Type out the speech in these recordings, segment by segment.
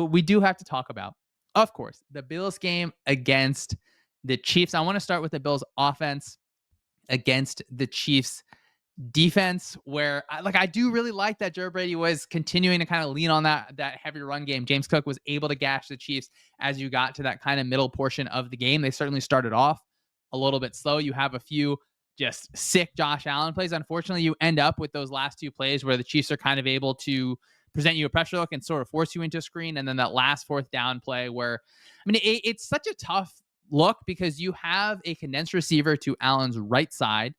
we do have to talk about, of course, the Bills game against the Chiefs. I want to start with the Bills offense against the Chiefs defense, where I do really like that Joe Brady was continuing to kind of lean on that heavy run game. James Cook was able to gash the Chiefs as you got to that kind of middle portion of the game. They certainly started off a little bit slow. You have a few just sick Josh Allen plays. Unfortunately, you end up with those last two plays where the Chiefs are kind of able to present you a pressure look and sort of force you into a screen. And then that last fourth down play where, I mean, it's such a tough look because you have a condensed receiver to Allen's right side,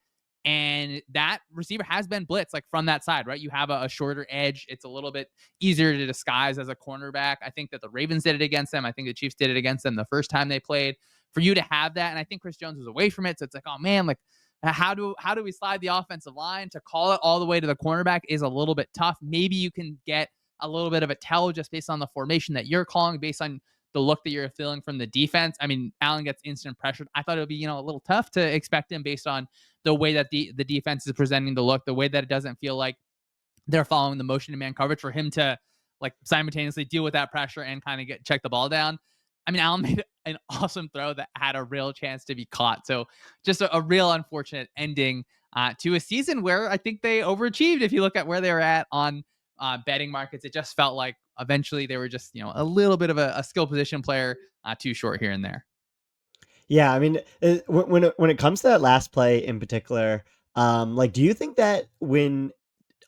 and that receiver has been blitzed like from that side, right? You have a shorter edge. It's a little bit easier to disguise as a cornerback. I think that the Ravens did it against them. I think the Chiefs did it against them the first time they played. For you to have that, and I think Chris Jones was away from it, so it's like, oh man, like how do we slide the offensive line? To call it all the way to the cornerback is a little bit tough. Maybe you can get a little bit of a tell just based on the formation that you're calling, based on the look that you're feeling from the defense. I mean, Allen gets instant pressured. I thought it would be, a little tough to expect him based on the way that the defense is presenting the look, the way that it doesn't feel like they're following the motion to man coverage, for him to like simultaneously deal with that pressure and kind of check the ball down. I mean, Allen made an awesome throw that had a real chance to be caught. So just a real unfortunate ending to a season where I think they overachieved. If you look at where they were at on betting markets, it just felt like eventually they were just, a little bit of a skill position player too short here and there. Yeah, I mean, when it comes to that last play in particular, like, do you think that when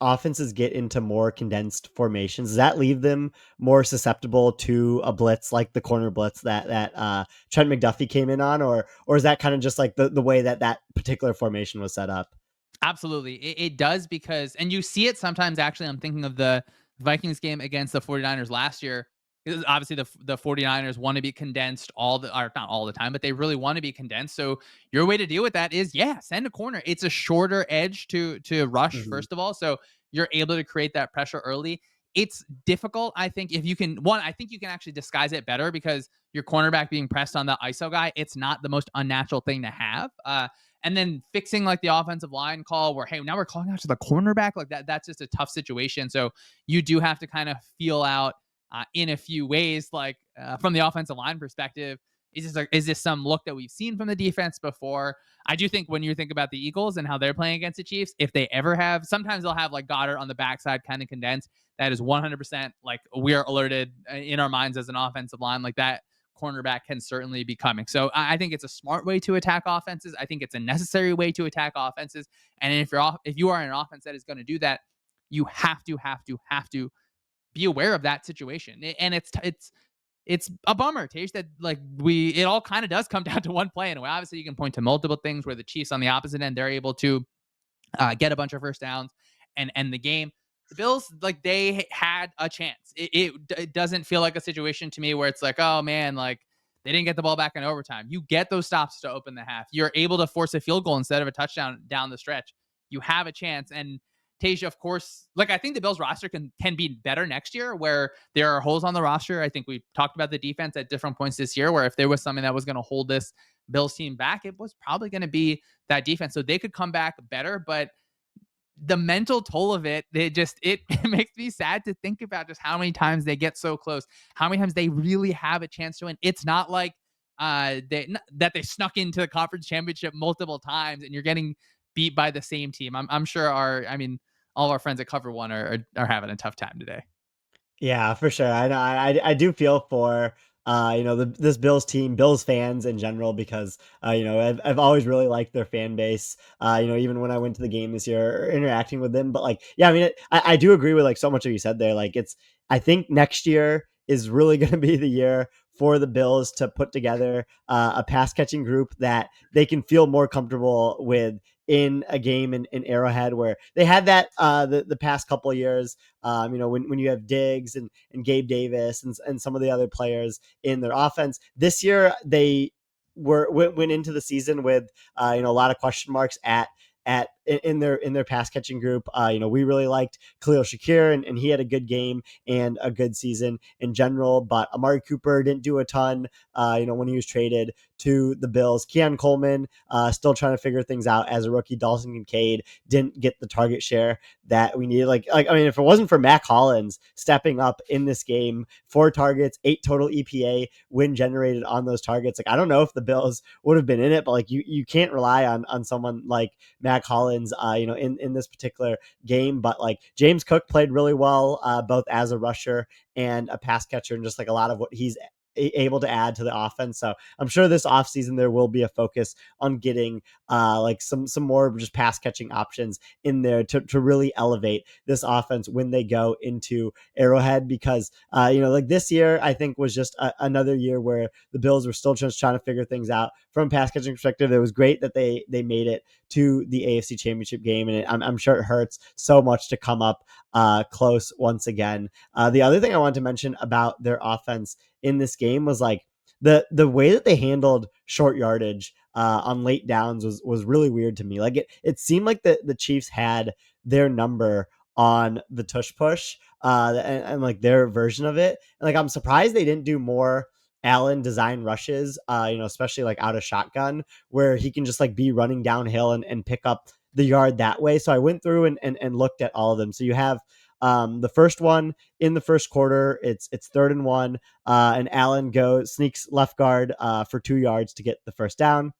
offenses get into more condensed formations, does that leave them more susceptible to a blitz like the corner blitz that Trent McDuffie came in on, or is that kind of just like the way that particular formation was set up? Absolutely. It does, because, and you see it sometimes, actually, I'm thinking of the Vikings game against the 49ers last year. Because obviously the 49ers want to be condensed or not all the time, but they really want to be condensed. So your way to deal with that is, yeah, send a corner. It's a shorter edge to rush, Mhm. first of all. So you're able to create that pressure early. It's difficult, I think, if you can, I think you can actually disguise it better, because your cornerback being pressed on the ISO guy, it's not the most unnatural thing to have. And then fixing like the offensive line call where, hey, now we're calling out to the cornerback, like that's just a tough situation. So you do have to kind of feel out in a few ways, like from the offensive line perspective. Is this some look that we've seen from the defense before? I do think when you think about the Eagles and how they're playing against the Chiefs, if they ever have, sometimes they'll have like Goddard on the backside kind of condensed. That is 100% like we're alerted in our minds as an offensive line, like that cornerback can certainly be coming. So I think it's a smart way to attack offenses. I think it's a necessary way to attack offenses. And if you are an offense that is going to do that, you have to be aware of that situation. And it's a bummer, Tage, that like it all kind of does come down to one play. And obviously you can point to multiple things where the Chiefs on the opposite end, they're able to get a bunch of first downs and end the game. The Bills, like, they had a chance. It doesn't feel like a situation to me where it's like, oh man, like they didn't get the ball back in overtime. You get those stops to open the half. You're able to force a field goal instead of a touchdown down the stretch. You have a chance. And Tasia, of course, like I think the Bills roster can be better next year, where there are holes on the roster. I think we talked about the defense at different points this year, where if there was something that was going to hold this Bills team back, it was probably going to be that defense. So they could come back better, but the mental toll of it makes me sad to think about just how many times they get so close, how many times they really have a chance to win. It's not like that they snuck into the conference championship multiple times and you're getting beat by the same team. I'm sure all of our friends at Cover One are having a tough time today. Yeah, for sure. I know. I do feel for this Bills team, Bills fans in general, because I've always really liked their fan base. Even when I went to the game this year, interacting with them. But like, yeah, I mean, I do agree with like so much of you said there. Like, I think next year is really going to be the year for the Bills to put together a pass catching group that they can feel more comfortable with in a game in Arrowhead, where they had that the past couple of years. When you have Diggs and Gabe Davis and some of the other players in their offense. This year they went into the season with a lot of question marks at in their pass catching group. We really liked Khalil Shakir, and he had a good game and a good season in general. But Amari Cooper didn't do a ton. When he was traded to the Bills, Keon Coleman still trying to figure things out as a rookie. Dalton Kincaid didn't get the target share that we needed. If it wasn't for Mac Hollins stepping up in this game, 4 targets, 8 total EPA when generated on those targets. I don't know if the Bills would have been in it, but you can't rely on someone like Mac Hollins, in this particular game. But James Cook played really well, both as a rusher and a pass catcher, and just a lot of what he's able to add to the offense. So I'm sure this offseason there will be a focus on getting some more just pass catching options in there to really elevate this offense when they go into Arrowhead, because this year I think was just another year where the Bills were still just trying to figure things out from a pass catching perspective. It was great that they made it to the AFC Championship game, and I'm sure it hurts so much to come up close once again. The other thing I wanted to mention about their offense in this game was the way that they handled short yardage on late downs was really weird to me. It seemed like the Chiefs had their number on the tush push and their version of it. And I'm surprised they didn't do more Allen design rushes, especially out of shotgun, where he can just be running downhill and pick up the yard that way. So I went through and looked at all of them. So you have the first one in the first quarter, it's 3rd and 1, and Allen sneaks left guard for 2 yards to get the first down.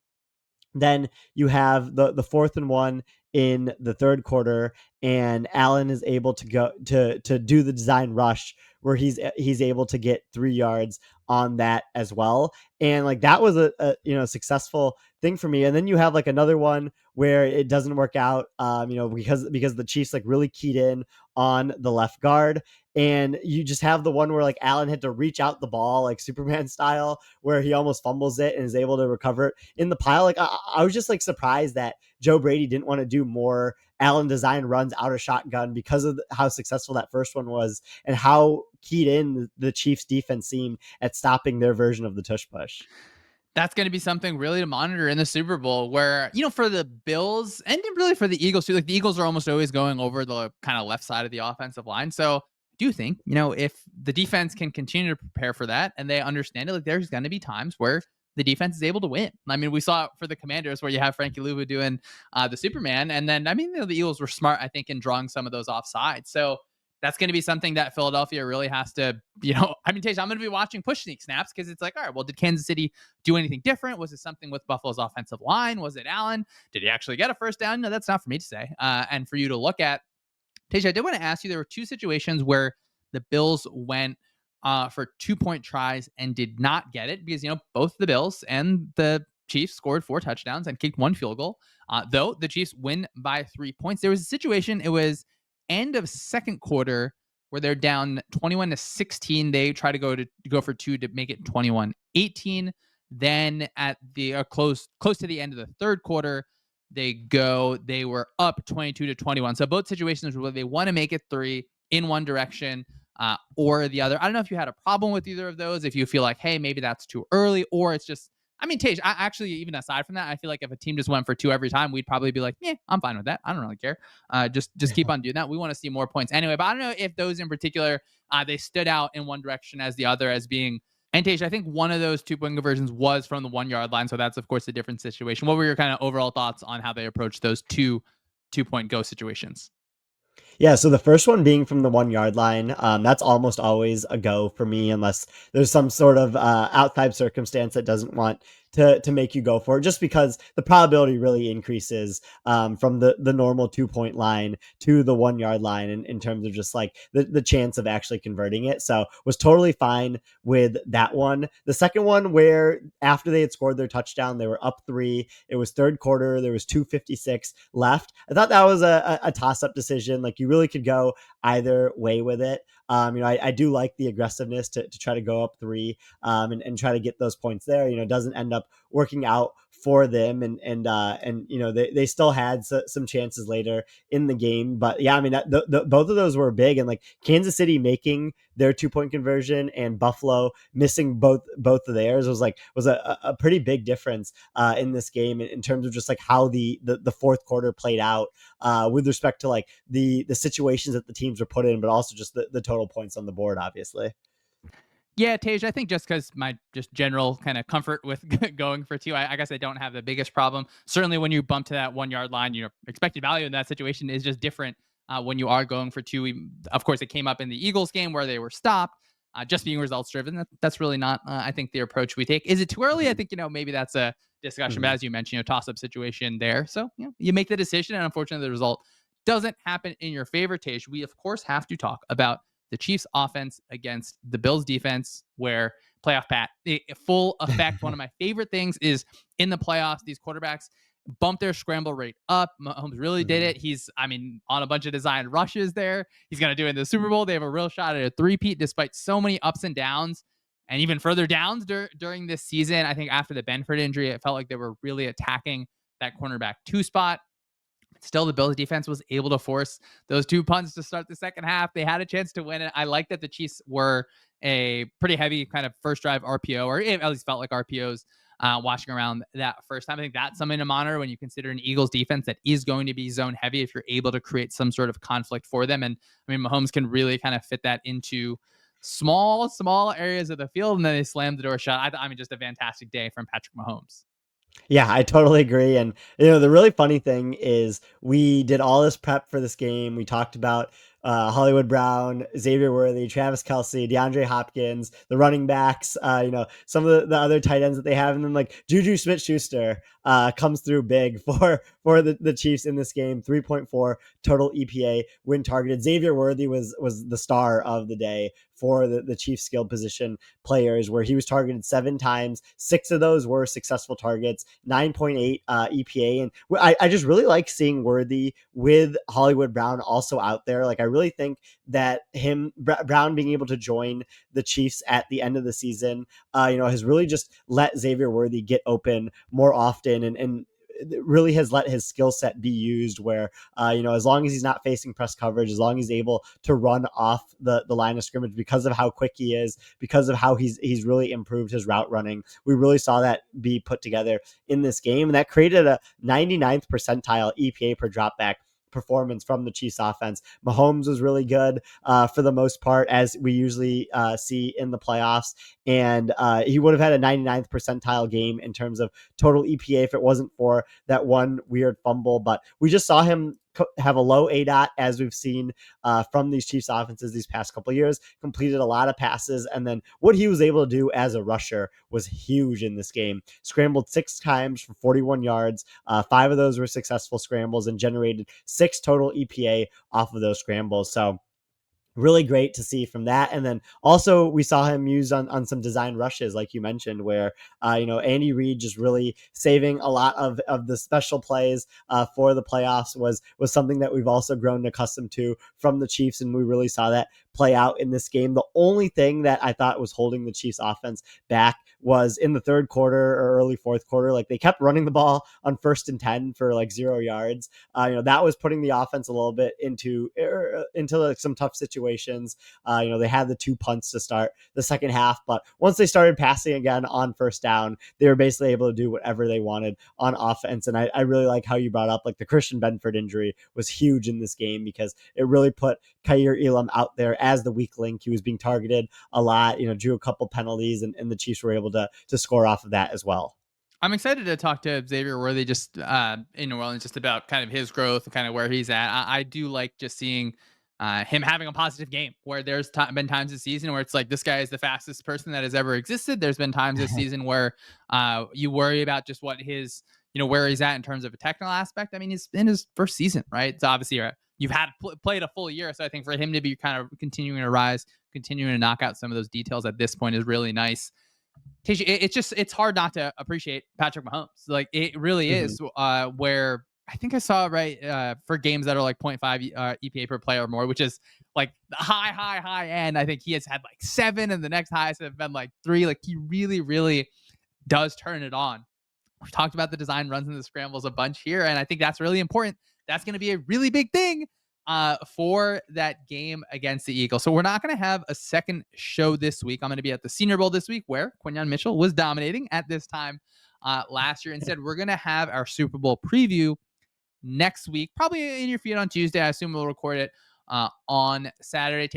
Then you have the 4th and 1 in the third quarter, and Allen is able to go to do the design rush where he's able to get 3 yards on that as well. And that was a successful thing for me. And then you have another one where it doesn't work out, because the Chiefs really keyed in on the left guard. And you just have the one where Allen had to reach out the ball Superman style, where he almost fumbles it and is able to recover it in the pile. I was just surprised that Joe Brady didn't want to do more Allen design runs out of shotgun because of how successful that first one was and how keyed in the Chiefs defense seemed at stopping their version of the tush push. That's going to be something really to monitor in the Super Bowl, where, for the Bills and really for the Eagles too, the Eagles are almost always going over the kind of left side of the offensive line. So I do think, if the defense can continue to prepare for that and they understand it, there's going to be times where the defense is able to win. I mean, we saw it for the Commanders where you have Frankie Louvu doing the Superman. And then, the Eagles were smart, I think, in drawing some of those offsides. So that's going to be something that Philadelphia really has to, Tej, I'm going to be watching push sneak snaps, because it's all right, well, did Kansas City do anything different? Was it something with Buffalo's offensive line? Was it Allen? Did he actually get a first down? No, that's not for me to say. And for you to look at. Tej, I did want to ask you, there were 2 situations where the Bills went for 2-point tries and did not get it, because, both the Bills and the Chiefs scored 4 touchdowns and kicked 1 field goal. Though the Chiefs win by 3 points. There was a situation, it was end of second quarter, where they're down 21-16. They try to go for 2 to make it 21-18. Then at the close to the end of the third quarter, they were up 22-21. So both situations where they want to make it 3 in one direction or the other. I don't know if you had a problem with either of those, if you feel like, hey, maybe that's too early, or it's just, Tej, actually, even aside from that, I feel like if a team just went for 2 every time, we'd probably be like, yeah, I'm fine with that. I don't really care. Just keep on doing that. We want to see more points anyway. But I don't know if those in particular, they stood out in one direction as the other as being. And Tej, I think one of those 2-point conversions was from the 1-yard line. So that's, of course, a different situation. What were your kind of overall thoughts on how they approached those 2-point go situations? Yeah, so the first one being from the 1-yard line, that's almost always a go for me, unless there's some sort of outside circumstance that doesn't want to make you go for it, just because the probability really increases from the normal 2-point line to the 1-yard line in terms of just the chance of actually converting it. So was totally fine with that one. The second one, where after they had scored their touchdown, they were up 3. It was third quarter. There was 2:56 left. I thought that was a toss-up decision. You really could go either way with it. I do like the aggressiveness to try to go up 3 and try to get those points there. It doesn't end up working out for them, and they still had some chances later in the game. But yeah, both of those were big, and Kansas City making their 2-point conversion and Buffalo missing both of theirs was a pretty big difference in this game in terms of just like how the fourth quarter played out with respect to like the situations that the teams were put in, but also just the total points on the board, obviously. Yeah, Tej, I think just because my just general kind of comfort with going for two, I guess I don't have the biggest problem. Certainly, when you bump to that 1 yard line, your expected value in that situation is just different when you are going for two. Of course, it came up in the Eagles game where they were stopped, just being results driven. That's really not, I think, the approach we take. Is it too early? I Mhm. think, maybe that's a discussion, but Mhm. as you mentioned, toss up situation there. So, you make the decision, and unfortunately, the result doesn't happen in your favor, Tej. We, of course, have to talk about the Chiefs offense against the Bills defense, where playoff Pat, full effect. One of my favorite things is in the playoffs, these quarterbacks bump their scramble rate up. Mahomes really did Mhm. it. He's, on a bunch of design rushes there. He's going to do it in the Super Bowl. They have a real shot at a three-peat despite so many ups and downs and even further downs during this season. I think after the Benford injury, it felt like they were really attacking that cornerback two spot. Still, the Bills defense was able to force those two punts to start the second half. They had a chance to win it. I like that the Chiefs were a pretty heavy kind of first drive RPO, or it at least felt like RPOs watching around that first time. I think that's something to monitor when you consider an Eagles defense that is going to be zone heavy if you're able to create some sort of conflict for them. And Mahomes can really kind of fit that into small areas of the field, and then they slammed the door shut. Just a fantastic day from Patrick Mahomes. Yeah, I totally agree. And the really funny thing is we did all this prep for this game. We talked about Hollywood Brown, Xavier Worthy, Travis Kelsey, DeAndre Hopkins, the running backs, some of the other tight ends that they have, and then like Juju Smith-Schuster comes through big for the Chiefs in this game. 3.4 total EPA win targeted. Xavier Worthy was the star of the day for the Chiefs skill position players, where he was targeted 7 times. 6 of those were successful targets, 9.8 EPA. And I just really like seeing Worthy with Hollywood Brown also out there. Like, I really think that Brown being able to join the Chiefs at the end of the season, has really just let Xavier Worthy get open more often, and it really has let his skill set be used where, as long as he's not facing press coverage, as long as he's able to run off the line of scrimmage, because of how quick he is, because of how he's really improved his route running, we really saw that be put together in this game. And that created a 99th percentile EPA per dropback performance from the Chiefs offense. Mahomes was really good for the most part, as we usually see in the playoffs. And he would have had a 99th percentile game in terms of total EPA if it wasn't for that one weird fumble. But we just saw him have a low ADOT, as we've seen from these Chiefs offenses these past couple of years. Completed a lot of passes, and then what he was able to do as a rusher was huge in this game. Scrambled 6 times for 41 yards. 5 of those were successful scrambles and generated 6 total EPA off of those scrambles. So really great to see from that. And then also we saw him use on some design rushes, like you mentioned, where Andy Reid just really saving a lot of the special plays for the playoffs was something that we've also grown accustomed to from the Chiefs, and we really saw that play out in this game. The only thing that I thought was holding the Chiefs offense back was in the third quarter or early fourth quarter. Like, they kept running the ball on 1st and 10 for like 0 yards. That was putting the offense a little bit into like some tough situations. They had the 2 punts to start the second half, but once they started passing again on first down, they were basically able to do whatever they wanted on offense. And I really like how you brought up like the Christian Benford injury was huge in this game, because it really put Kaiir Elam out there as the weak link. He was being targeted a lot, drew a couple penalties, and the Chiefs were able to score off of that as well. I'm excited to talk to Xavier Worthy just in New Orleans, just about kind of his growth and kind of where he's at. I do like just seeing him having a positive game, where there's been times this season where it's like, this guy is the fastest person that has ever existed. There's been times this season where you worry about just what his, where he's at in terms of a technical aspect. He's in his first season, right? It's obviously you've had played a full year. So I think for him to be kind of continuing to rise, continuing to knock out some of those details at this point is really nice. It's hard not to appreciate Patrick Mahomes. Like, it really Mhm. is. Where I think I saw right for games that are like 0.5 EPA per play or more, which is like the high end. I think he has had like 7, and the next highest have been like 3. Like, he really, really does turn it on. We've talked about the design runs and the scrambles a bunch here, and I think that's really important. That's going to be a really big thing for that game against the Eagles. So we're not going to have a second show this week. I'm going to be at the Senior Bowl this week, where Quinyon Mitchell was dominating at this time last year. Instead, we're going to have our Super Bowl preview next week, probably in your feed on Tuesday. I assume we'll record it on Saturday.